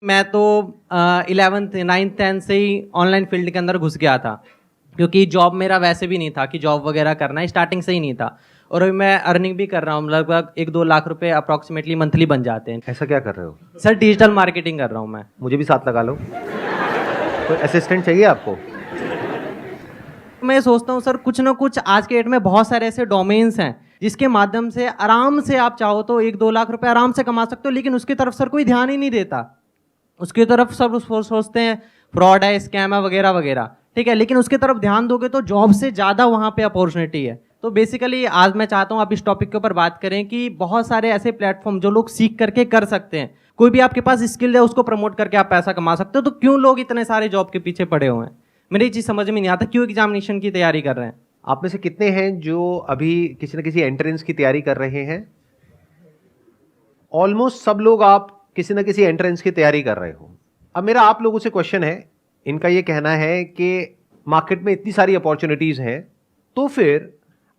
मैं तो 11th 9th 10th से ही ऑनलाइन फील्ड के अंदर घुस गया था, क्योंकि जॉब मेरा वैसे भी नहीं था कि जॉब वगैरह करना है, स्टार्टिंग से ही नहीं था। और अभी मैं अर्निंग भी कर रहा हूँ, लगभग 1-2 लाख रुपए अप्रॉक्सीमेटली मंथली बन जाते हैं। ऐसा क्या कर रहे हो? सर डिजिटल मार्केटिंग कर रहा हूँ मैं। मुझे भी साथ लगा लो। कोई असिस्टेंट चाहिए आपको? मैं सोचता हूँ सर, कुछ ना कुछ आज के डेट में बहुत सारे ऐसे डोमेन्स हैं जिसके माध्यम से आराम से आप चाहो तो 1-2 लाख रुपए आराम से कमा सकते हो, लेकिन उसकी तरफ सर कोई ध्यान ही नहीं देता। उसकी तरफ सब सोचते हैं फ्रॉड है, स्कैम है, वगैरह वगैरह, ठीक है, लेकिन उसकी तरफ ध्यान दोगे तो जॉब से ज़्यादा वहाँ पे अपॉर्चुनिटी है। तो बेसिकली आज मैं चाहता हूँ आप इस टॉपिक के ऊपर बात करें कि बहुत सारे ऐसे प्लेटफॉर्म जो लोग सीख करके कर सकते हैं। कोई भी आपके पास स्किल है उसको प्रमोट करके आप पैसा कमा सकते हो, तो क्यों लोग इतने सारे जॉब के पीछे पड़े हुए हैं? मेरी चीज़ समझ में नहीं आता, क्यों एग्जामिनेशन की तैयारी कर रहे हैं? आप में से कितने हैं जो अभी किसी न किसी एंट्रेंस की तैयारी कर रहे हैं? ऑलमोस्ट सब लोग आप किसी न किसी एंट्रेंस की तैयारी कर रहे हो। अब मेरा आप लोगों से क्वेश्चन है, इनका ये कहना है कि मार्केट में इतनी सारी अपॉर्चुनिटीज हैं, तो फिर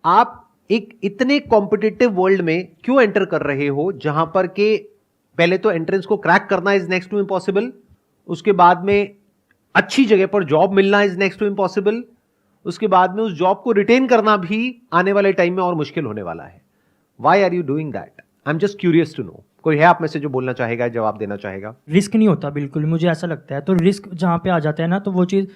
आप एक इतने कॉम्पिटिटिव वर्ल्ड में क्यों एंटर कर रहे हो, जहां पर के पहले तो एंट्रेंस को क्रैक करना इज नेक्स्ट टू इम्पॉसिबल, उसके बाद में अच्छी जगह पर जॉब मिलना इज नेक्स्ट टू इम्पॉसिबल, उसके बाद में उस जॉब को रिटेन करना भी आने वाले टाइम में और मुश्किल होने वाला है। Why are you doing that? I am just curious to know. कोई है आप में से जो बोलना चाहेगा, जवाब देना चाहेगा? रिस्क नहीं होता बिल्कुल, मुझे ऐसा लगता है। तो रिस्क जहाँ पे आ जाता है ना, तो वो चीज़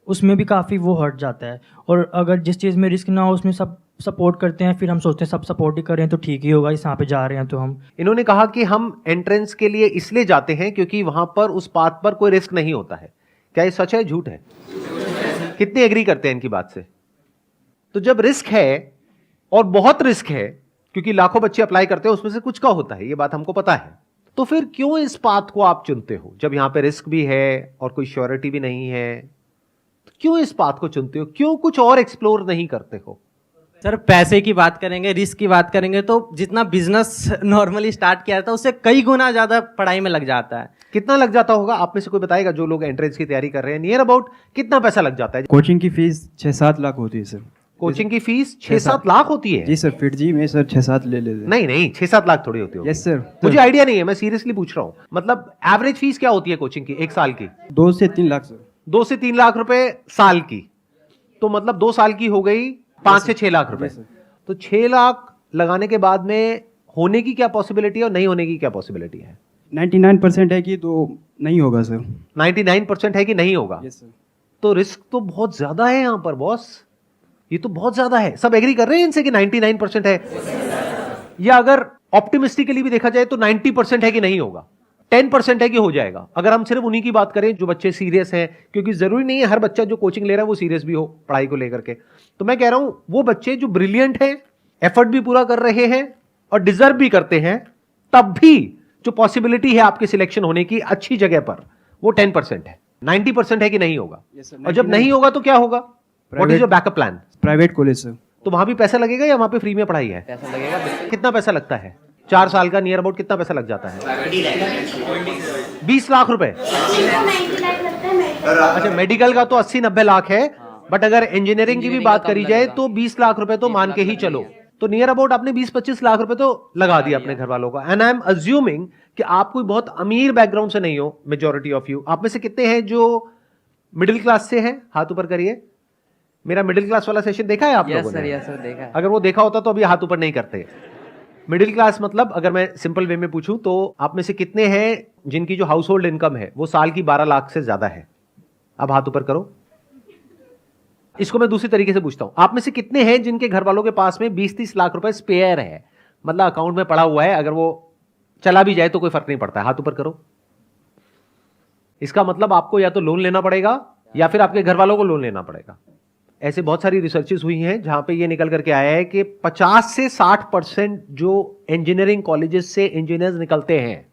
उसमें भी काफ़ी वो हट जाता है। और अगर जिस चीज़ में रिस्क ना हो उसमें सब सपोर्ट करते हैं, फिर हम सोचते हैं सब सपोर्ट ही करें तो ठीक ही होगा, इस यहाँ पे जा रहे हैं तो हम। इन्होंने कहा कि हम एंट्रेंस के लिए इसलिए जाते हैं क्योंकि वहां पर उस पाथ पर कोई रिस्क नहीं होता है। क्या ये सच है, झूठ है? कितने एग्री करते हैं इनकी बात से? तो जब रिस्क है और बहुत रिस्क है, क्योंकि लाखों बच्चे अप्लाई करते हैं, उसमें से कुछ का होता है, ये बात हमको पता है, तो फिर क्यों इस पाथ को आप चुनते हो? जब यहां पे रिस्क भी है और कोई श्योरिटी भी नहीं है, तो क्यों इस पाथ को चुनते हो? क्यों कुछ और एक्सप्लोर नहीं करते हो? सर पैसे की बात करेंगे, रिस्क की बात करेंगे, तो जितना बिजनेस नॉर्मली स्टार्ट किया था उससे कई गुना ज्यादा पढ़ाई में लग जाता है। कितना लग जाता होगा? आप में से कोई बताएगा, जो लोग एंट्रेंस की तैयारी कर रहे हैं, नियर अबाउट कितना पैसा लग जाता है? कोचिंग की फीस 6-7 लाख होती है सर। कोचिंग की फीस 6-7 लाख होती है? जी सर, फिर जी में सर 6-7 ले लेते। नहीं नहीं, 6-7 लाख थोड़ी होती है। Yes sir. मुझे आइडिया नहीं है, मैं सीरियसली पूछ रहा हूँ। मतलब एवरेज फीस क्या होती है कोचिंग की एक साल की? 2 से 3 लाख सर। 2 से 3 लाख रुपए साल की, तो मतलब 2 साल की हो गई 5 से 6 लाख रुपए। तो 6 लाख लगाने के बाद में होने की क्या पॉसिबिलिटी है और नहीं होने की क्या पॉसिबिलिटी है? 99% है कि तो नहीं होगा सर। 99% है कि नहीं होगा? Yes sir. तो रिस्क तो बहुत ज्यादा है यहां पर बॉस, ये तो बहुत ज्यादा है। सब एग्री कर रहे हैं इनसे कि 99% है? या अगर ऑप्टिमिस्टिकली भी देखा जाए तो 90% है कि नहीं होगा, 10% है कि हो जाएगा। अगर हम सिर्फ उन्हीं की बात करें जो बच्चे सीरियस हैं, क्योंकि जरूरी नहीं है हर बच्चा जो कोचिंग ले रहा है वो सीरियस भी हो पढ़ाई को लेकर के। तो मैं कह रहा हूं वो बच्चे जो ब्रिलियंट हैं, एफर्ट भी पूरा कर रहे हैं और डिजर्व भी करते हैं, तब भी जो पॉसिबिलिटी है आपके सिलेक्शन होने की अच्छी जगह पर, वो 10% है। 90% है कि नहीं होगा? Yes, sir, और जब नहीं होगा तो क्या होगा? What is your backup plan? Private college sir. तो वहां भी पैसा लगेगा या वहां पे फ्री में पढ़ाई है? पैसा लगेगा। कितना पैसा लगता है? 4 साल का नियर अबाउट कितना पैसा लग जाता है? 20 लाख रुपए। अच्छा, मेडिकल का तो 80-90 लाख है, बट अगर इंजीनियरिंग की भी बात करी जाए तो 20 लाख रुपए तो मान के ही चलो। तो नियर अबाउट आपने 20-25 लाख रुपए तो लगा दिया अपने घर वालों को। एंड आई एम अज्यूमिंग कि आप कोई बहुत अमीर बैकग्राउंड से नहीं हो, मेजॉरिटी ऑफ यू। आप में से कितने हैं जो मिडिल क्लास से हैं? हाथ ऊपर करिए। मेरा मिडिल क्लास वाला सेशन देखा है आप लोगों ने? यस सर, देखा है। अगर वो देखा होता तो अभी हाथ ऊपर नहीं करते। मिडिल क्लास मतलब अगर मैं सिंपल वे में पूछूं तो आप में से कितने हैं जिनकी जो हाउस होल्ड इनकम है वो साल की 12 लाख से ज्यादा है? अब हाथ ऊपर करो। इसको मैं दूसरी तरीके से पूछता हूं, आप में से कितने हैं जिनके घर वालों के पास में 20-30 लाख रुपए स्पेयर है, मतलब अकाउंट में पड़ा हुआ है, अगर वो चला भी जाए तो कोई फर्क नहीं पड़ता है? हाथ ऊपर करो। इसका मतलब आपको या तो लोन लेना पड़ेगा या फिर आपके घर वालों को लोन लेना पड़ेगा। ऐसे बहुत सारी रिसर्चेस हुई हैं जहां पे ये निकल करके आया है कि 50 से 60% जो इंजीनियरिंग कॉलेजेस से इंजीनियर्स निकलते हैं,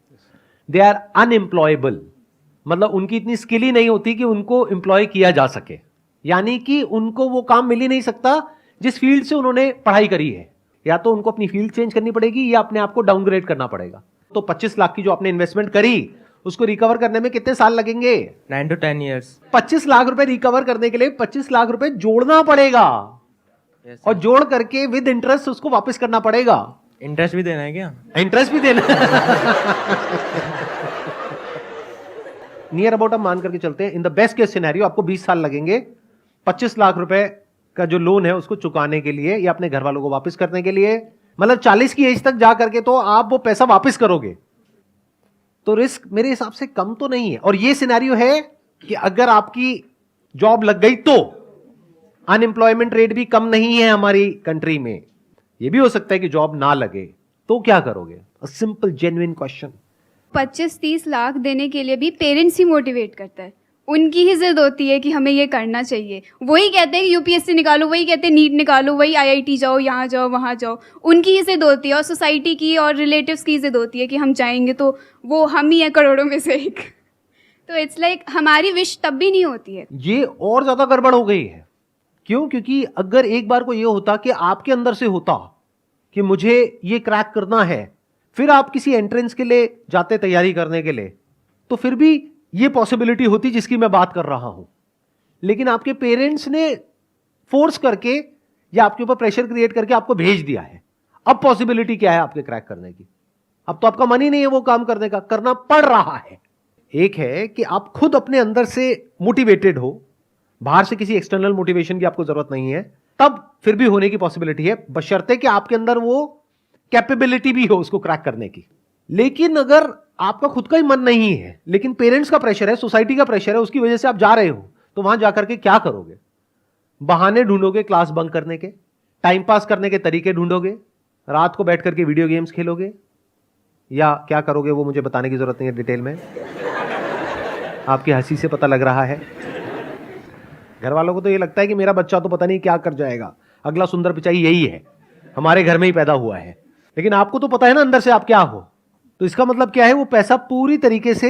दे आर अनएम्प्लॉयबल। मतलब उनकी इतनी स्किल ही नहीं होती कि उनको एम्प्लॉय किया जा सके, यानी कि उनको वो काम मिल ही नहीं सकता जिस फील्ड से उन्होंने पढ़ाई करी है। या तो उनको अपनी फील्ड चेंज करनी पड़ेगी या अपने आप को डाउनग्रेड करना पड़ेगा। तो 25 लाख की जो आपने इन्वेस्टमेंट करी उसको रिकवर करने में कितने साल लगेंगे? 9 to 10 years। 25 लाख रुपए रिकवर करने के लिए 25 लाख रुपए जोड़ना पड़ेगा। और जोड़ करके विद इंटरेस्ट उसको वापस करना पड़ेगा। इंटरेस्ट भी देना है क्या? इंटरेस्ट भी देना नियर अबाउट हम मान करके चलते हैं, in the best case scenario आपको 20 साल लगेंगे 25 लाख रुपए का जो लोन है उसको चुकाने के लिए या अपने घर वालों को वापस करने के लिए। मतलब 40 की एज तक जा करके तो आप वो पैसा वापस करोगे, तो रिस्क मेरे हिसाब से कम तो नहीं है। और ये सिनेरियो है कि अगर आपकी जॉब लग गई तो अनएम्प्लॉयमेंट रेट भी कम नहीं है हमारी कंट्री में। ये भी हो सकता है कि जॉब ना लगे, तो क्या करोगे? A simple genuine question. 25-30 lakh देने के लिए भी पेरेंट्स ही मोटिवेट करता है, उनकी ही जिद होती है कि हमें ये करना चाहिए। वही कहते हैं कि यूपीएससी निकालो, वही कहते हैं नीट निकालो, वही आईआईटी जाओ, यहाँ जाओ, वहाँ जाओ। उनकी ही जिद होती है और सोसाइटी की और रिलेटिव्स की जिद होती है कि हम जाएंगे तो वो हम ही हैं करोड़ों में से एक। तो इट्स लाइक हमारी विश तब भी नहीं होती है। ये और ज्यादा गड़बड़ हो गई है। क्यों? क्योंकि अगर एक बार को ये होता कि आपके अंदर से होता कि मुझे ये क्रैक करना है, फिर आप किसी एंट्रेंस के लिए जाते तैयारी करने के लिए, तो फिर भी ये पॉसिबिलिटी होती जिसकी मैं बात कर रहा हूं। लेकिन आपके पेरेंट्स ने फोर्स करके या आपके ऊपर प्रेशर क्रिएट करके आपको भेज दिया है। अब पॉसिबिलिटी क्या है आपके क्रैक करने की? अब तो आपका मन ही नहीं है वो काम करने का, करना पड़ रहा है। एक है कि आप खुद अपने अंदर से मोटिवेटेड हो, बाहर से किसी एक्सटर्नल मोटिवेशन की आपको जरूरत नहीं है, तब फिर भी होने की पॉसिबिलिटी है, बशर्ते कि आपके अंदर वो कैपेबिलिटी भी हो उसको क्रैक करने की। लेकिन अगर आपका खुद का ही मन नहीं है, लेकिन पेरेंट्स का प्रेशर है, सोसाइटी का प्रेशर है, उसकी वजह से आप जा रहे हो, तो वहां जाकर के क्या करोगे? बहाने ढूंढोगे क्लास बंक करने के, टाइम पास करने के तरीके ढूंढोगे, रात को बैठ करके वीडियो गेम्स खेलोगे, या क्या करोगे वो मुझे बताने की जरूरत नहीं है डिटेल में, आपकी हंसी से पता लग रहा है। घर वालों को तो ये लगता है कि मेरा बच्चा तो पता नहीं क्या कर जाएगा, अगला सुंदर पिचाई यही है, हमारे घर में ही पैदा हुआ है। लेकिन आपको तो पता है ना अंदर से आप क्या हो। तो इसका मतलब क्या है? वो पैसा पूरी तरीके से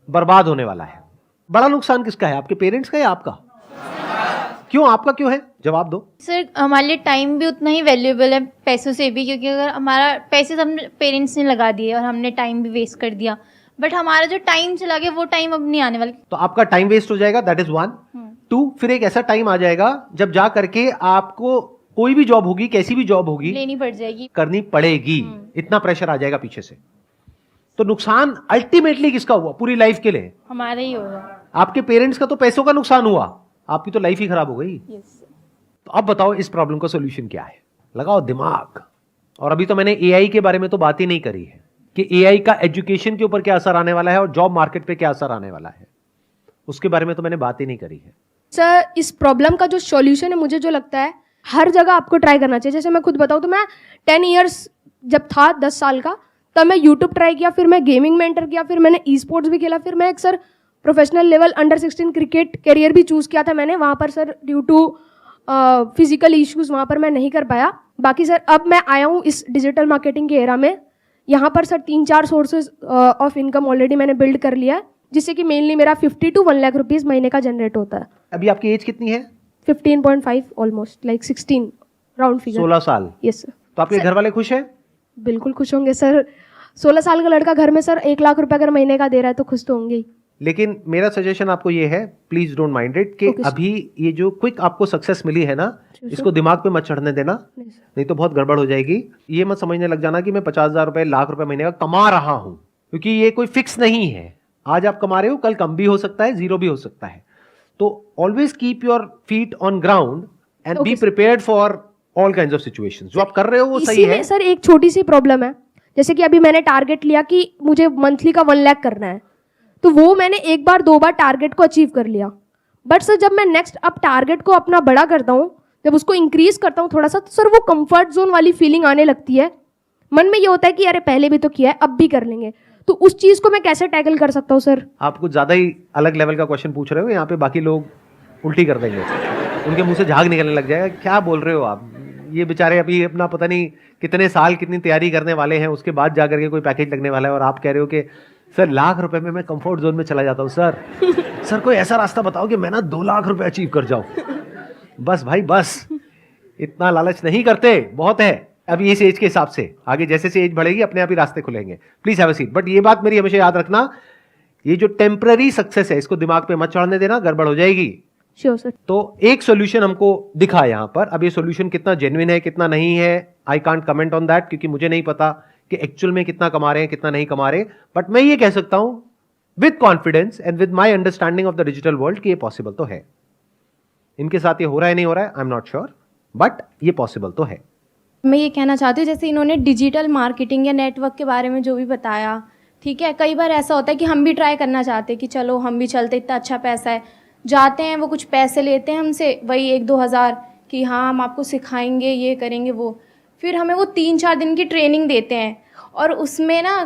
बर्बाद होने वाला है। बड़ा नुकसान किसका है, आपके पेरेंट्स का या आपका? क्यों? आपका क्यों है? जवाब दो। सर हमारे लिए टाइम भी उतना ही वैल्यूएबल है पैसों से भी, क्योंकि अगर हमारा पैसे तो हमने पेरेंट्स ने लगा दिए और हमने टाइम भी वेस्ट कर दिया, बट हमारा जो टाइम चला गया वो टाइम अब नहीं आने वाला। तो आपका टाइम वेस्ट हो जाएगा, दैट इज 1। 2, फिर एक ऐसा टाइम आ जाएगा जब जा करके आपको कोई भी जॉब होगी, कैसी भी जॉब होगी, लेनी पड़ जाएगी, करनी पड़ेगी। इतना प्रेशर आ जाएगा पीछे से। तो नुकसान अल्टीमेटली किसका हुआ पूरी लाइफ के लिए? हमारा ही होगा। आपके पेरेंट्स का तो पैसों का नुकसान हुआ, आपकी तो लाइफ ही खराब हो गई। तो अब बताओ इस प्रॉब्लम का सॉल्यूशन क्या है? लगाओ दिमाग। और अभी तो मैंने एआई के बारे में तो बात ही नहीं करी है कि एआई का एजुकेशन के ऊपर क्या असर आने वाला है और जॉब मार्केट पे क्या असर आने वाला है, उसके बारे में तो मैंने बात ही नहीं करी है। सर इस प्रॉब्लम का जो सॉल्यूशन है, मुझे जो लगता है हर जगह आपको ट्राई करना चाहिए। जैसे मैं खुद बताऊँ तो मैं 10 इयर्स जब था, 10 साल का, तब मैं यूट्यूब ट्राई किया, फिर मैं गेमिंग में एंटर किया, फिर मैंने ई स्पोर्ट्स भी खेला, फिर मैं एक sir professional level under 16 cricket career भी चूज़ किया था मैंने। वहाँ पर sir due to physical issues वहाँ पर मैं नहीं कर पाया। बाकी सर अब मैं आया हूँ इस डिजिटल मार्केटिंग के एरा में। यहाँ पर sir 3-4 sources of income already मैंने बिल्ड कर लिया है, जिससे कि मेनली मेरा 50 to 1 लाख रुपीज़ महीने का जनरेट होता है। अभी आपकी एज कितनी है? 15.5 ऑलमोस्ट, लाइक 16 राउंड फिगर। 16 साल। Yes sir. तो आपके घर वाले खुश हैं? बिल्कुल खुश होंगे सर। 16 साल का लड़का घर में सर 1 लाख रुपए अगर महीने का दे रहा है तो खुश तो होंगे ही। लेकिन मेरा सजेशन आपको ये है, प्लीज डोंट माइंड इट, कि अभी ये जो क्विक आपको सक्सेस मिली है ना, इसको दिमाग पे मत चढ़ने देना, नहीं तो बहुत गड़बड़ हो जाएगी। ये मत समझने लग जाना कि मैं 50,000 रुपए, लाख रुपए महीने का कमा रहा हूं, क्योंकि ये कोई फिक्स नहीं है। आज आप कमा रहे हो, कल कम भी हो सकता है, जीरो भी हो सकता है। तो always keep your feet on ground and be prepared for all kinds of situations. जो आप कर रहे हो वो सही है। सर एक छोटी सी प्रॉब्लम है, जैसे कि अभी मैंने टारगेट लिया कि मुझे मंथली का 1 लाख करना है, तो वो मैंने 1 बार 2 बार टारगेट को अचीव कर लिया। बट सर जब मैं नेक्स्ट अब टारगेट को अपना बड़ा करता हूँ, जब उसको इंक्रीज करता हूँ थोड़ा सा, तो सर वो कंफर्ट जोन वाली फीलिंग आने लगती है। मन में ये होता है कि अरे पहले भी तो किया है, अब भी कर लेंगे। तो उस चीज को मैं कैसे टैकल कर सकता हूँ सर? आप कुछ ज्यादा ही अलग लेवल का क्वेश्चन पूछ रहे हो, यहाँ पे बाकी लोग उल्टी कर देंगे, उनके मुंह से झाग निकलने लग जाएगा। क्या बोल रहे हो आप? ये बेचारे अभी अपना पता नहीं कितने साल कितनी तैयारी करने वाले हैं, उसके बाद जाकर के कोई पैकेज लगने वाला है, और आप कह रहे हो कि सर लाख रुपए में मैं कंफर्ट जोन में चला जाता हूँ। सर कोई ऐसा रास्ता बताओ कि मैं ना 2 लाख रुपए अचीव कर जाऊं। बस भाई बस, इतना लालच नहीं करते, बहुत है अभी इस एज के हिसाब से। आगे जैसे जैसे एज बढ़ेगी अपने आप ही रास्ते खुलेंगे। Please have a seat. But ये बात मेरी हमेशा याद रखना, ये जो टेम्पररी सक्सेस है इसको दिमाग पे मत चढ़ने देना, गड़बड़ हो जाएगी। Sure sir. तो एक सॉल्यूशन हमको दिखा यहाँ पर। अब ये सॉल्यूशन कितना जेन्युइन है कितना नहीं है, I can't comment on that, क्योंकि मुझे नहीं पता कि एक्चुअल में कितना कमा रहे हैं कितना नहीं कमा रहे। बट मैं ये कह सकता हूं with confidence and with my understanding of the digital world कि ये पॉसिबल तो है। इनके साथ ये हो रहा है नहीं हो रहा है आई एम नॉट श्योर, बट ये पॉसिबल तो है। मैं ये कहना चाहती हूँ, जैसे इन्होंने डिजिटल मार्केटिंग या नेटवर्क के बारे में जो भी बताया, ठीक है, कई बार ऐसा होता है कि हम भी ट्राई करना चाहते हैं कि चलो हम भी चलते, इतना अच्छा पैसा है, जाते हैं, वो कुछ पैसे लेते हैं हमसे, वही 1-2 हज़ार कि हाँ हम आपको सिखाएंगे, ये करेंगे वो, फिर हमें वो 3-4 दिन की ट्रेनिंग देते हैं और उसमें ना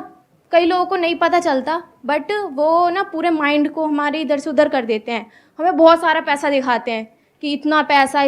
कई लोगों को नहीं पता चलता, बट वो ना पूरे माइंड को हमारे इधर से उधर कर देते हैं। हमें बहुत सारा पैसा दिखाते हैं कि इतना पैसा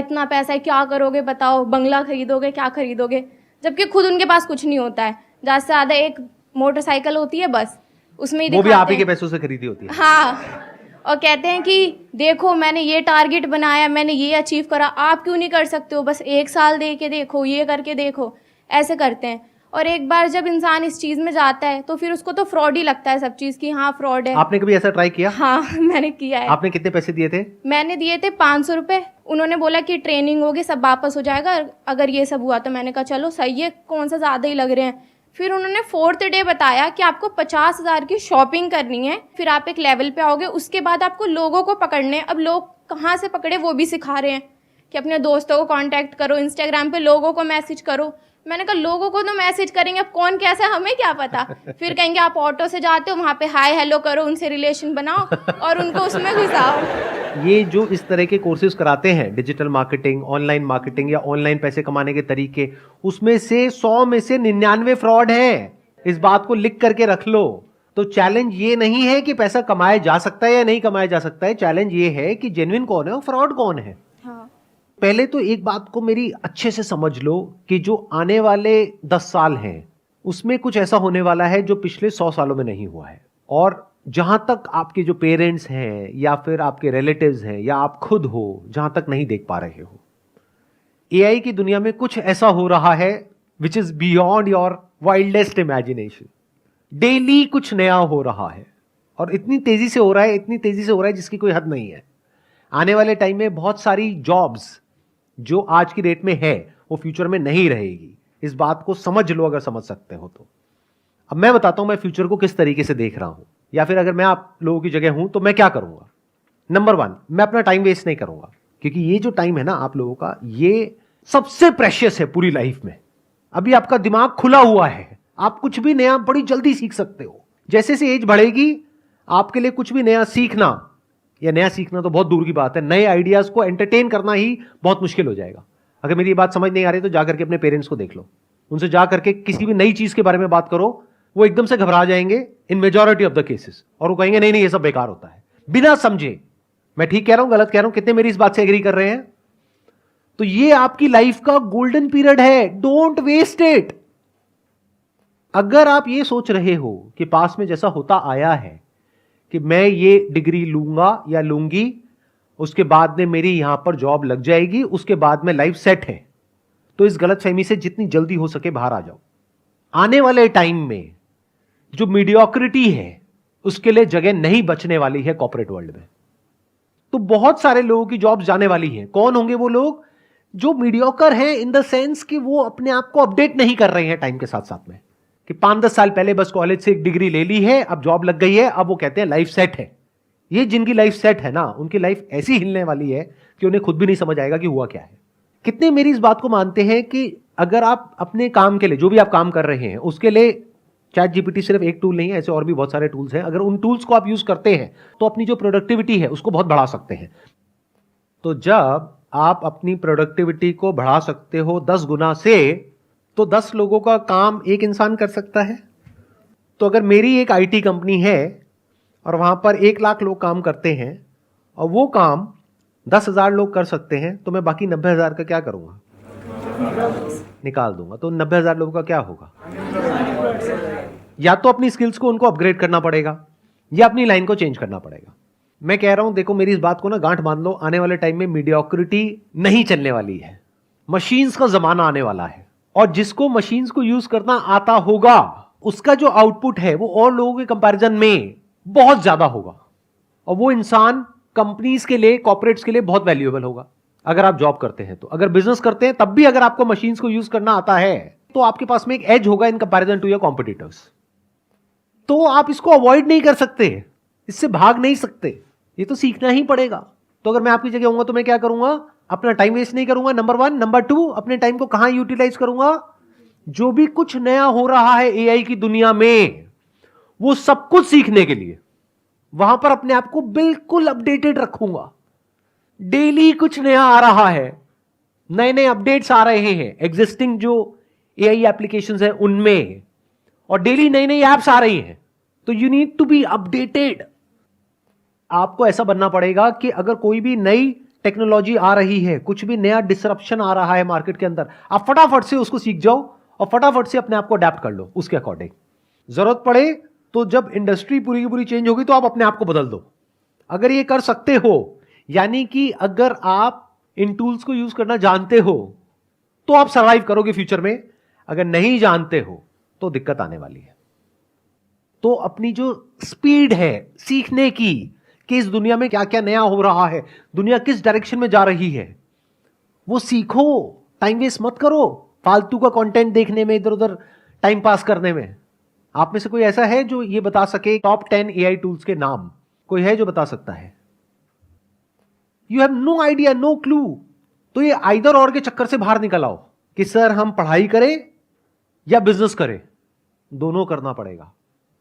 है, क्या करोगे बताओ, बंगला खरीदोगे, क्या खरीदोगे, जबकि खुद उनके पास कुछ नहीं होता है। ज़्यादा से ज़्यादा एक मोटरसाइकिल होती है बस, उसमें ही वो भी दिखाते आप ही के हैं। पैसों से खरीदी होती है। हाँ, और कहते हैं कि देखो मैंने ये टारगेट बनाया, मैंने ये अचीव करा, आप क्यों नहीं कर सकते हो, बस 1 साल दे के देखो, ये करके देखो, ऐसे करते हैं। और एक बार जब इंसान इस चीज़ में जाता है तो फिर उसको तो फ्रॉड ही लगता है सब चीज़ की, हाँ फ्रॉड है। आपने कभी ऐसा ट्राई किया? हाँ मैंने किया है। आपने कितने पैसे दिए थे? मैंने दिए थे 500 रुपये। उन्होंने बोला कि ट्रेनिंग होगी, सब वापस हो जाएगा अगर ये सब हुआ, तो मैंने कहा चलो सही है, कौन सा ज़्यादा ही लग रहे हैं। फिर उन्होंने 4th डे बताया कि आपको 50,000 की शॉपिंग करनी है, फिर आप एक लेवल पे आओगे, उसके बाद आपको लोगों को पकड़ने हैं। अब लोग कहाँ से पकड़े वो भी सिखा रहे हैं कि अपने दोस्तों को कांटेक्ट करो, इंस्टाग्राम पे लोगों को मैसेज करो। मैंने कहा लोगों को तो मैसेज करेंगे, अब कौन कैसा है हमें क्या पता। फिर कहेंगे आप ऑटो से जाते हो, वहाँ पे हाय हेलो करो, उनसे रिलेशन बनाओ और उनको उसमें घुसाओ। ये जो इस तरह के कोर्सेज कराते हैं, डिजिटल मार्केटिंग, ऑनलाइन मार्केटिंग या ऑनलाइन पैसे कमाने के तरीके, उसमें से 100 में से 99 फ्रॉड है। इस बात को लिख करके रख लो। तो चैलेंज ये नहीं है कि पैसा कमाया जा सकता है या नहीं कमाया जा सकता है, चैलेंज ये है कि जेन्युइन कौन है और फ्रॉड कौन है। हाँ। पहले तो एक बात को मेरी अच्छे से समझ लो कि जो आने वाले 10 साल हैं उसमें कुछ ऐसा होने वाला है जो पिछले 100 सालों में नहीं हुआ है। और जहां तक आपके जो पेरेंट्स हैं या फिर आपके रिलेटिव्स हैं या आप खुद हो, जहां तक नहीं देख पा रहे हो, एआई की दुनिया में कुछ ऐसा हो रहा है which is beyond your wildest imagination. Daily कुछ नया हो रहा है और इतनी तेजी से हो रहा है, इतनी तेजी से हो रहा है जिसकी कोई हद नहीं है। आने वाले टाइम में बहुत सारी जॉब्स जो आज की डेट में है वो फ्यूचर में नहीं रहेगी। इस बात को समझ लो अगर समझ सकते हो तो। अब मैं बताता हूं मैं फ्यूचर को किस तरीके से देख रहा हूं, या फिर अगर मैं आप लोगों की जगह हूं तो मैं क्या करूंगा। नंबर 1, मैं अपना टाइम वेस्ट नहीं करूंगा, क्योंकि ये जो टाइम है ना आप लोगों का, ये सबसे प्रेशियस है पूरी लाइफ में। अभी आपका दिमाग खुला हुआ है, आप कुछ भी नया बड़ी जल्दी सीख सकते हो। जैसे जैसे एज बढ़ेगी आपके लिए कुछ भी नया सीखना, या नया सीखना तो बहुत दूर की बात है, नए आइडियाज को एंटरटेन करना ही बहुत मुश्किल हो जाएगा। अगर मेरी ये बात समझ नहीं आ रही तो जाकर के अपने पेरेंट्स को देख लो, उनसे जाकर के किसी भी नई चीज के बारे में बात करो, वो एकदम से घबरा जाएंगे इन मेजॉरिटी ऑफ द केसेस, और वो कहेंगे नहीं नहीं ये सब बेकार होता है, बिना समझे। मैं ठीक कह रहा हूं गलत कह रहा हूं, कितने मेरी इस बात से एग्री कर रहे हैं? तो ये आपकी लाइफ का गोल्डन पीरियड है, डोंट वेस्ट इट। अगर आप ये सोच रहे हो कि पास में जैसा होता आया है कि मैं ये डिग्री लूंगा या लूंगी, उसके बाद में मेरी यहां पर जॉब लग जाएगी, उसके बाद में लाइफ सेट है, तो इस गलतफहमी से जितनी जल्दी हो सके बाहर आ जाओ। आने वाले टाइम में जो मीडियोक्रिटी है उसके लिए जगह नहीं बचने वाली है कॉर्पोरेट वर्ल्ड में। तो बहुत सारे लोगों की जॉब जाने वाली हैं। कौन होंगे वो लोग? जो मीडियोकर हैं इन द सेंस कि वो अपने आप को अपडेट नहीं कर रहे हैं टाइम के साथ साथ में, कि 5-10 साल पहले बस कॉलेज से एक डिग्री ले ली है, अब जॉब लग गई है, अब वो कहते हैं लाइफ सेट है। ये जिनकी लाइफ सेट है ना, उनकी लाइफ ऐसी हिलने वाली है कि उन्हें खुद भी नहीं समझ आएगा कि हुआ क्या है। कितने मेरी इस बात को मानते हैं कि अगर आप अपने काम के लिए, जो भी आप काम कर रहे हैं उसके लिए, चैट जीपीटी सिर्फ एक टूल नहीं है, ऐसे और भी बहुत सारे टूल्स हैं, अगर उन टूल्स को आप यूज करते हैं तो अपनी जो प्रोडक्टिविटी है उसको बहुत बढ़ा सकते हैं। तो जब आप अपनी प्रोडक्टिविटी को बढ़ा सकते हो 10 गुना से, तो 10 लोगों का काम एक इंसान कर सकता है। तो अगर मेरी एक आईटी कंपनी है और वहां पर 1 लाख लोग काम करते हैं और वो काम 10,000 लोग कर सकते हैं, तो मैं बाकी 90,000 का क्या करूंगा? निकाल दूंगा। तो 90,000 लोगों का क्या होगा? या तो अपनी स्किल्स को उनको अपग्रेड करना पड़ेगा या अपनी लाइन को चेंज करना पड़ेगा। मैं कह रहा हूं, देखो मेरी इस बात को ना गांठ बांध लो, आने वाले टाइम में मीडियोक्रिटी नहीं चलने वाली है, मशीन्स का जमाना आने वाला है। और जिसको मशीन्स को यूज करना आता होगा उसका जो आउटपुट है वो और लोगों के कंपैरिजन में बहुत ज्यादा होगा, और वो इंसान कंपनीज के लिए, कॉर्पोरेट्स के लिए बहुत वैल्यूएबल होगा। अगर आप जॉब करते हैं तो, अगर बिजनेस करते हैं तब भी अगर आपको मशीन्स को यूज करना आता है तो आपके पास में एक एज होगा in comparison to your competitors. तो आप इसको अवॉइड नहीं कर सकते। इससे भाग नहीं सकते, ये तो सीखना ही पड़ेगा। तो अगर मैं आपकी जगह होऊंगा तो मैं क्या करूंगा, अपना टाइम वेस्ट नहीं करूंगा, नंबर 1। नंबर 2, अपने टाइम को कहां यूटिलाइज करूंगा, जो भी कुछ नया हो रहा है एआई की दुनिया में, वो सब कुछ सीखने के लिए वहां पर अपने आप को बिल्कुल अपडेटेड रखूंगा। डेली कुछ नया आ रहा है, नए नए अपडेट्स आ रहे हैं एग्जिस्टिंग जो एआई एप्लीकेशंस है उनमें, और डेली नई नई एप्स आ रही हैं। तो you need to be updated. आपको ऐसा बनना पड़ेगा कि अगर कोई भी नई टेक्नोलॉजी आ रही है, कुछ भी नया डिसरप्शन आ रहा है मार्केट के अंदर, आप फटाफट से उसको सीख जाओ और फटाफट से अपने आप को अडेप्ट कर लो उसके अकॉर्डिंग। जरूरत पड़े तो जब इंडस्ट्री पूरी की पूरी चेंज होगी तो आप अपने आप को बदल दो। अगर ये कर सकते हो, यानी कि अगर आप इन टूल्स को यूज करना जानते हो तो आप सर्वाइव करोगे फ्यूचर में। अगर नहीं जानते हो तो दिक्कत आने वाली है। तो अपनी जो स्पीड है सीखने की कि इस दुनिया में क्या क्या नया हो रहा है, दुनिया किस डायरेक्शन में जा रही है, वो सीखो। टाइम वेस्ट मत करो फालतू का कंटेंट देखने में, इधर उधर टाइम पास करने में। आप में से कोई ऐसा है जो ये बता सके टॉप 10 एआई टूल्स के नाम? कोई है जो बता सकता है? You have no idea, no clue. तो ये आइदर और के चक्कर से बाहर निकल आओ कि सर हम पढ़ाई करें या बिजनेस करें। दोनों करना पड़ेगा।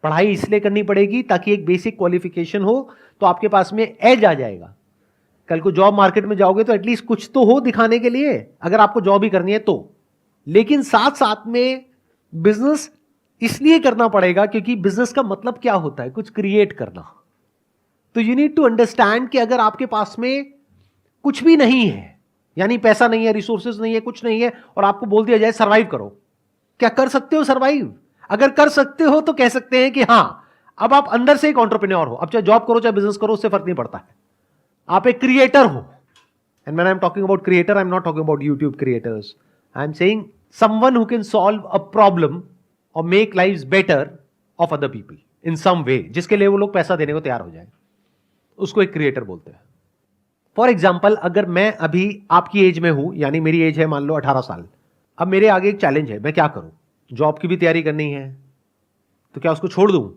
पढ़ाई इसलिए करनी पड़ेगी ताकि एक बेसिक क्वालिफिकेशन हो, तो आपके पास में एज आ जाएगा। कल को जॉब मार्केट में जाओगे तो एटलीस्ट कुछ तो हो दिखाने के लिए, अगर आपको जॉब ही करनी है तो। लेकिन साथ साथ में बिजनेस इसलिए करना पड़ेगा क्योंकि बिजनेस का मतलब क्या होता है, कुछ क्रिएट करना। तो यू नीड टू अंडरस्टैंड कि अगर आपके पास में कुछ भी नहीं है, यानी पैसा नहीं है, रिसोर्सेज नहीं है, कुछ नहीं है, और आपको बोल दिया जाए सर्वाइव करो, क्या कर सकते हो सर्वाइव? अगर कर सकते हो तो कह सकते हैं कि हां, अब आप अंदर से एक एंटरप्रेन्योर हो। अब चाहे जॉब करो चाहे बिजनेस करो, उससे फर्क नहीं पड़ता है, आप एक क्रिएटर हो। And when I am talking about creator, I am not talking about YouTube creators, I am saying someone who can solve a problem और make lives better of other people in some way, जिसके लिए वो लोग पैसा देने को तैयार हो जाए, उसको एक क्रिएटर बोलते हैं। फॉर एग्जाम्पल, अगर मैं अभी आपकी एज में हूं, यानी मेरी एज है मान लो 18 साल, अब मेरे आगे एक चैलेंज है, मैं क्या करूं? जॉब की भी तैयारी करनी है, तो क्या उसको छोड़ दूं?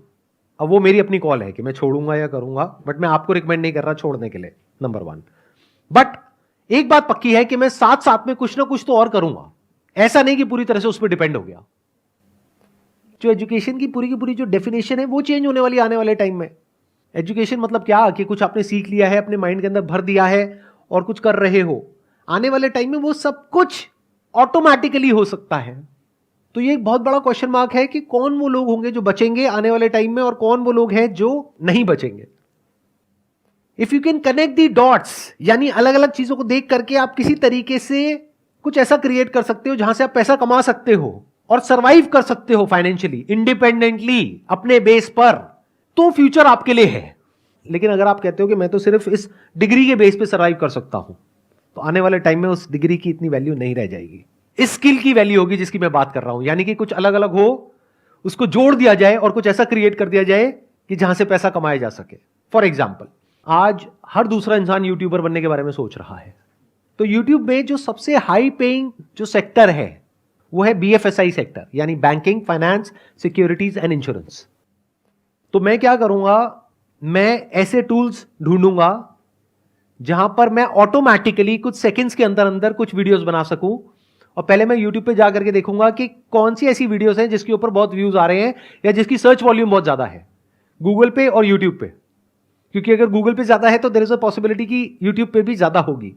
अब वो मेरी अपनी कॉल है कि मैं छोड़ूंगा या करूंगा, बट मैं आपको रिकमेंड नहीं कर रहा छोड़ने के लिए, नंबर 1। बट एक बात पक्की है कि मैं साथ साथ में कुछ ना कुछ तो और करूंगा। ऐसा नहीं कि पूरी तरह से उस पर डिपेंड हो गया। जो एजुकेशन की पूरी जो डेफिनेशन है वो चेंज होने वाली आने वाले टाइम में। एजुकेशन मतलब क्या कि कुछ आपने सीख लिया है, अपने माइंड के अंदर भर दिया है और कुछ कर रहे हो। आने वाले टाइम में वो सब कुछ ऑटोमेटिकली हो सकता है। तो ये एक बहुत बड़ा क्वेश्चन मार्क है कि कौन वो लोग होंगे जो बचेंगे आने वाले टाइम में और कौन वो लोग हैं जो नहीं बचेंगे। If you can connect the dots, यानी अलग अलग चीजों को देख करके आप किसी तरीके से कुछ ऐसा क्रिएट कर सकते हो जहां से आप पैसा कमा सकते हो और सरवाइव कर सकते हो फाइनेंशियली, इंडिपेंडेंटली, अपने बेस पर, तो फ्यूचर आपके लिए है। लेकिन अगर आप कहते हो कि मैं तो सिर्फ इस डिग्री के बेस पे सरवाइव कर सकता हूं, तो आने वाले टाइम में उस डिग्री की इतनी वैल्यू नहीं रह जाएगी। इस स्किल की वैल्यू होगी जिसकी मैं बात कर रहा हूं, यानी कि कुछ अलग अलग हो, उसको जोड़ दिया जाए और कुछ ऐसा क्रिएट कर दिया जाए कि जहां से पैसा कमाया जा सके। फॉर एग्जाम्पल, आज हर दूसरा इंसान यूट्यूबर बनने के बारे में सोच रहा है। तो यूट्यूब में जो सबसे हाई पेइंग जो सेक्टर है वो है BFSI सेक्टर, यानी banking, finance, securities and insurance. तो मैं क्या करूंगा, मैं ऐसे टूल्स ढूंढूंगा जहां पर मैं ऑटोमेटिकली कुछ सेकंड्स के अंदर अंदर कुछ वीडियोस बना सकूं। और पहले मैं यूट्यूब पे जाकर के देखूंगा कि कौन सी ऐसी वीडियोस हैं जिसके ऊपर बहुत व्यूज आ रहे हैं या जिसकी सर्च वॉल्यूम बहुत ज्यादा है, गूगल पे और यूट्यूब पे। क्योंकि अगर गूगल पे ज्यादा है तो देयर इज अ पॉसिबिलिटी कि यूट्यूब पे भी ज्यादा होगी।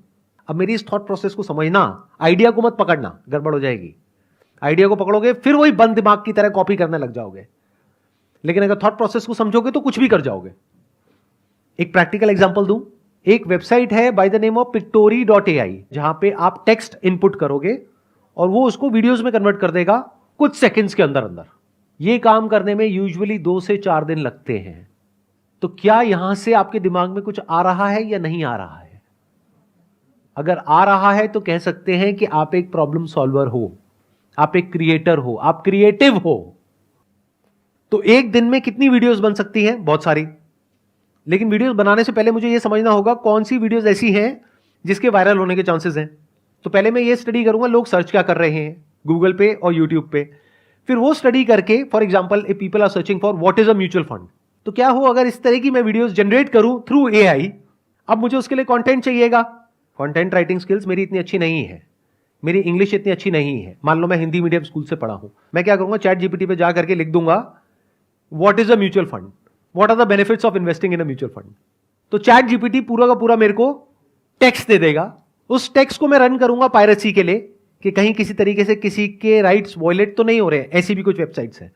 अब मेरी इस थॉट प्रोसेस को समझना, आइडिया को मत पकड़ना, गड़बड़ हो जाएगी। आइडिया को पकड़ोगे फिर वही बंद दिमाग की तरह कॉपी करने लग जाओगे। लेकिन अगर थॉट प्रोसेस को समझोगे तो कुछ भी कर जाओगे। एक प्रैक्टिकल एग्जांपल दूं, एक वेबसाइट है by the name of pictory.ai, जहां पे आप टेक्स्ट इनपुट करोगे और वो उसको वीडियोस में कन्वर्ट कर देगा कुछ सेकंड्स के अंदर अंदर। ये काम करने में यूजुअली 2 से 4 दिन लगते हैं। तो क्या यहां से आपके दिमाग में कुछ आ रहा है या नहीं आ रहा है? अगर आ रहा है तो कह सकते हैं कि आप एक प्रॉब्लम सॉल्वर हो, आप एक क्रिएटर हो, आप क्रिएटिव हो। तो एक दिन में कितनी वीडियोस बन सकती हैं? बहुत सारी। लेकिन वीडियोस बनाने से पहले मुझे यह समझना होगा कौन सी वीडियोस ऐसी हैं जिसके वायरल होने के चांसेस हैं। तो पहले मैं ये स्टडी करूंगा लोग सर्च क्या कर रहे हैं गूगल पे और यूट्यूब पे। फिर वो स्टडी करके, for example, if people are searching for what is a mutual fund, तो क्या हो अगर इस तरह की मैं वीडियोस जनरेट करूं थ्रू एआई। अब मुझे उसके लिए कंटेंट चाहिएगा, कंटेंट राइटिंग स्किल्स मेरी इतनी अच्छी नहीं है, मेरी इंग्लिश इतनी अच्छी नहीं है, मान लो मैं हिंदी मीडियम स्कूल से पढ़ा हूं, मैं क्या करूंगा, चैट जीपीटी पे जा करके लिख दूंगा what is a mutual fund, what are the benefits of investing in a mutual fund. तो चैट जीपीटी पूरा का पूरा मेरे को टेक्स्ट दे देगा, उस टेक्स्ट को मैं रन करूंगा पायरेसी के लिए कि कहीं किसी तरीके से किसी के राइट्स वॉयलेट तो नहीं हो रहे हैं, ऐसी भी कुछ वेबसाइट्स हैं।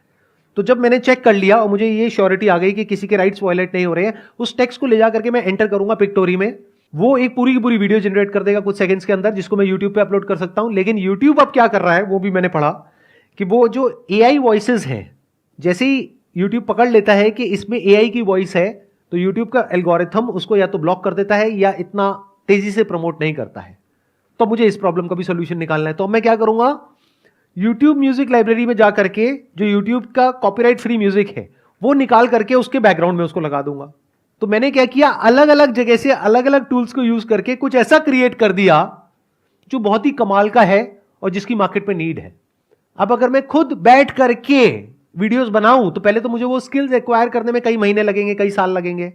तो जब मैंने चेक कर लिया और मुझे ये श्योरिटी आ गई कि किसी के राइट्स वॉयलेट नहीं हो रहे हैं, उस टेक्स्ट को ले जा करके मैं एंटर करूंगा पिक्टोरी में, वो एक पूरी की पूरी वीडियो जनरेट कर देगा कुछ सेकंड्स के अंदर, जिसको मैं यूट्यूब पे अपलोड कर सकता हूं। लेकिन यूट्यूब अब क्या कर रहा है वो भी मैंने पढ़ा कि वो जो एआई वॉइसेस हैं, जैसे ही यूट्यूब पकड़ लेता है कि इसमें एआई की वॉइस है, तो यूट्यूब का एल्गोरिथम उसको या तो ब्लॉक कर देता है या इतना तेजी से प्रमोट नहीं करता है। तो मुझे इस प्रॉब्लम का भी सोल्यूशन निकालना है। तो मैं क्या करूंगा, यूट्यूब म्यूजिक लाइब्रेरी में जा करके जो यूट्यूब का कॉपीराइट फ्री म्यूजिक है वो निकाल करके उसके बैकग्राउंड में उसको लगा दूंगा। तो मैंने क्या किया, अलग अलग जगह से अलग अलग टूल्स को यूज करके कुछ ऐसा क्रिएट कर दिया जो बहुत ही कमाल का है और जिसकी मार्केट में नीड है। अब अगर मैं खुद बैठ करके वीडियोस बनाऊं तो पहले तो मुझे वो स्किल्स एक्वायर करने में कई महीने लगेंगे, कई साल लगेंगे।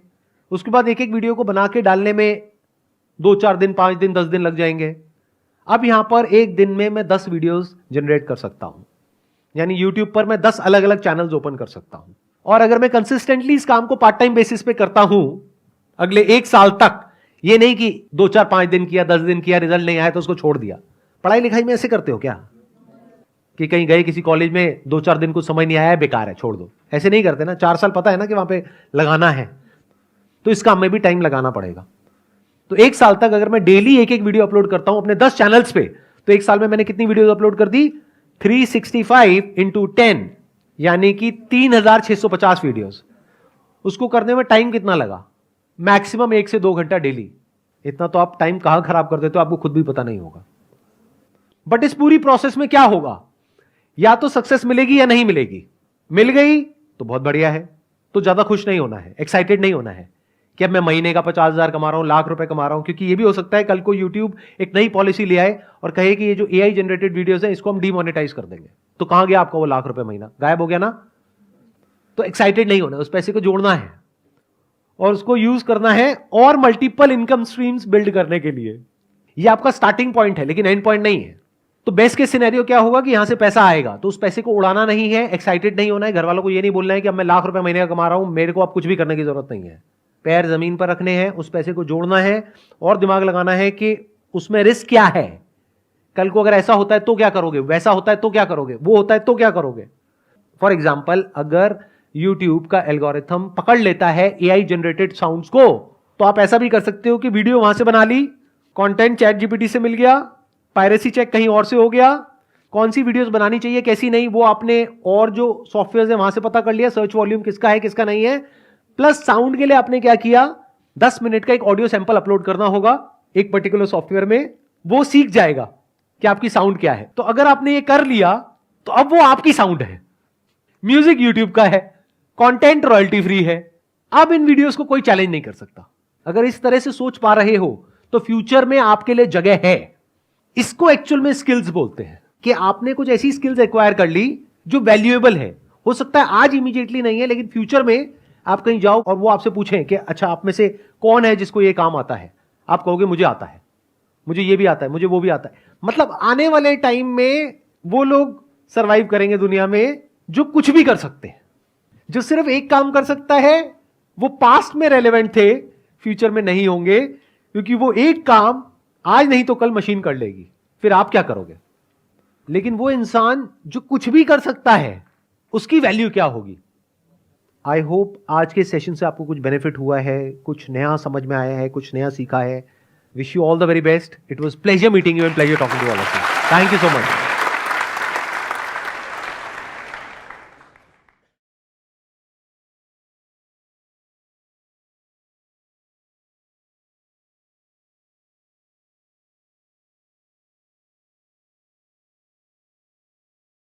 उसके बाद एक एक वीडियो को बना के डालने में 2-4 दिन, 5 दिन, 10 दिन लग जाएंगे। अब यहां पर एक दिन में मैं 10 वीडियोस जनरेट कर सकता हूं, यानी यूट्यूब पर मैं 10 अलग अलग चैनल्स ओपन कर सकता हूं। और अगर मैं कंसिस्टेंटली इस काम को पार्ट टाइम बेसिस पे करता हूं अगले 1 साल तक, ये नहीं कि 2-4-5 दिन किया, 10 दिन किया, रिजल्ट नहीं आया तो उसको छोड़ दिया। पढ़ाई लिखाई में ऐसे करते हो क्या कि कहीं गए किसी कॉलेज में, 2-4 दिन कुछ समझ नहीं आया, बेकार है, छोड़ दो, ऐसे नहीं करते ना। 4 साल पता है ना कि वहां पे लगाना है, तो इस काम में भी टाइम लगाना पड़ेगा। तो 1 साल तक अगर मैं डेली एक एक वीडियो अपलोड करता हूं अपने 10 चैनल्स पे, तो 1 साल में मैंने कितनी वीडियोस अपलोड कर दी, 365 × 10 यानी कि 3650 वीडियोस। उसको करने में टाइम कितना लगा, मैक्सिमम 1 से 2 घंटा डेली। इतना तो आप टाइम कहां खराब कर देते हो आपको खुद भी पता नहीं होगा। बट इस पूरी प्रोसेस में क्या होगा, या तो सक्सेस मिलेगी या नहीं मिलेगी। मिल गई तो बहुत बढ़िया है, तो ज्यादा खुश नहीं होना है, एक्साइटेड नहीं होना है कि अब मैं महीने का 50,000 कमा रहा हूं, लाख रुपए कमा रहा हूं। क्योंकि ये भी हो सकता है कल को यूट्यूब एक नई पॉलिसी ले आए और कहे कि ये जो एआई जनरेटेड वीडियोस हैं इसको हम डीमोनेटाइज कर देंगे, तो कहां गया आपका वो लाख रुपए महीना, गायब हो गया ना। तो एक्साइटेड नहीं होना, उस पैसे को जोड़ना है और उसको यूज करना है और मल्टीपल इनकम स्ट्रीम्स बिल्ड करने के लिए। ये आपका स्टार्टिंग पॉइंट है लेकिन एंड पॉइंट नहीं है। तो बेस्ट केस सिनेरियो क्या होगा कि यहां से पैसा आएगा तो उस पैसे को उड़ाना नहीं है, एक्साइटेड नहीं होना है, घर वालों को ये नहीं बोलना है कि अब मैं लाख रुपए महीने का कमा रहा हूं, मेरे को अब कुछ भी करने की जरूरत नहीं है। पैर जमीन पर रखने हैं, उस पैसे को जोड़ना है और दिमाग लगाना है कि उसमें रिस्क क्या है, कल को अगर ऐसा होता है तो क्या करोगे, वैसा होता है तो क्या करोगे, वो होता है तो क्या करोगे। फॉर एग्जाम्पल, अगर यूट्यूब का एल्गोरिथम पकड़ लेता है एआई जनरेटेड साउंड्स को, तो आप ऐसा भी कर सकते हो कि वीडियो वहां से बना ली, कंटेंट चैट जीपीटी से मिल गया, पायरेसी चेक कहीं और से हो गया, कौन सी वीडियोस बनानी चाहिए कैसी नहीं वो आपने और जो सॉफ्टवेयर है वहां से पता कर लिया, सर्च वॉल्यूम किसका है किसका नहीं है। प्लस साउंड के लिए आपने क्या किया, 10 मिनट का एक ऑडियो सैंपल अपलोड करना होगा एक पर्टिकुलर सॉफ्टवेयर में, वो सीख जाएगा कि आपकी साउंड क्या है। तो अगर आपने ये कर लिया तो अब वो आपकी साउंड है, म्यूजिक यूट्यूब का है, कंटेंट रॉयल्टी फ्री है। अब इन वीडियोस को कोई चैलेंज नहीं कर सकता। अगर इस तरह से सोच पा रहे हो तो फ्यूचर में आपके लिए जगह है। इसको एक्चुअल में स्किल्स बोलते हैं कि आपने कुछ ऐसी स्किल्स एक्वायर कर ली जो वैल्यूएबल है। हो सकता है आज इमीडिएटली नहीं है लेकिन फ्यूचर में आप कहीं जाओ और वो आपसे पूछें कि अच्छा आप में से कौन है जिसको ये काम आता है, आप कहोगे मुझे आता है, मुझे ये भी आता है, मुझे वो भी आता है। मतलब आने वाले टाइम में वो लोग सरवाइव करेंगे दुनिया में जो कुछ भी कर सकते हैं। जो सिर्फ एक काम कर सकता है वो पास्ट में रेलेवेंट थे, फ्यूचर में नहीं होंगे, क्योंकि वो एक काम आज नहीं तो कल मशीन कर लेगी, फिर आप क्या करोगे। लेकिन वो इंसान जो कुछ भी कर सकता है उसकी वैल्यू क्या होगी। आई होप आज के सेशन से आपको कुछ बेनिफिट हुआ है, कुछ नया समझ में आया है, कुछ नया सीखा है। Wish you all the very best. It was pleasure meeting you and pleasure talking to all of you. Thank you so much.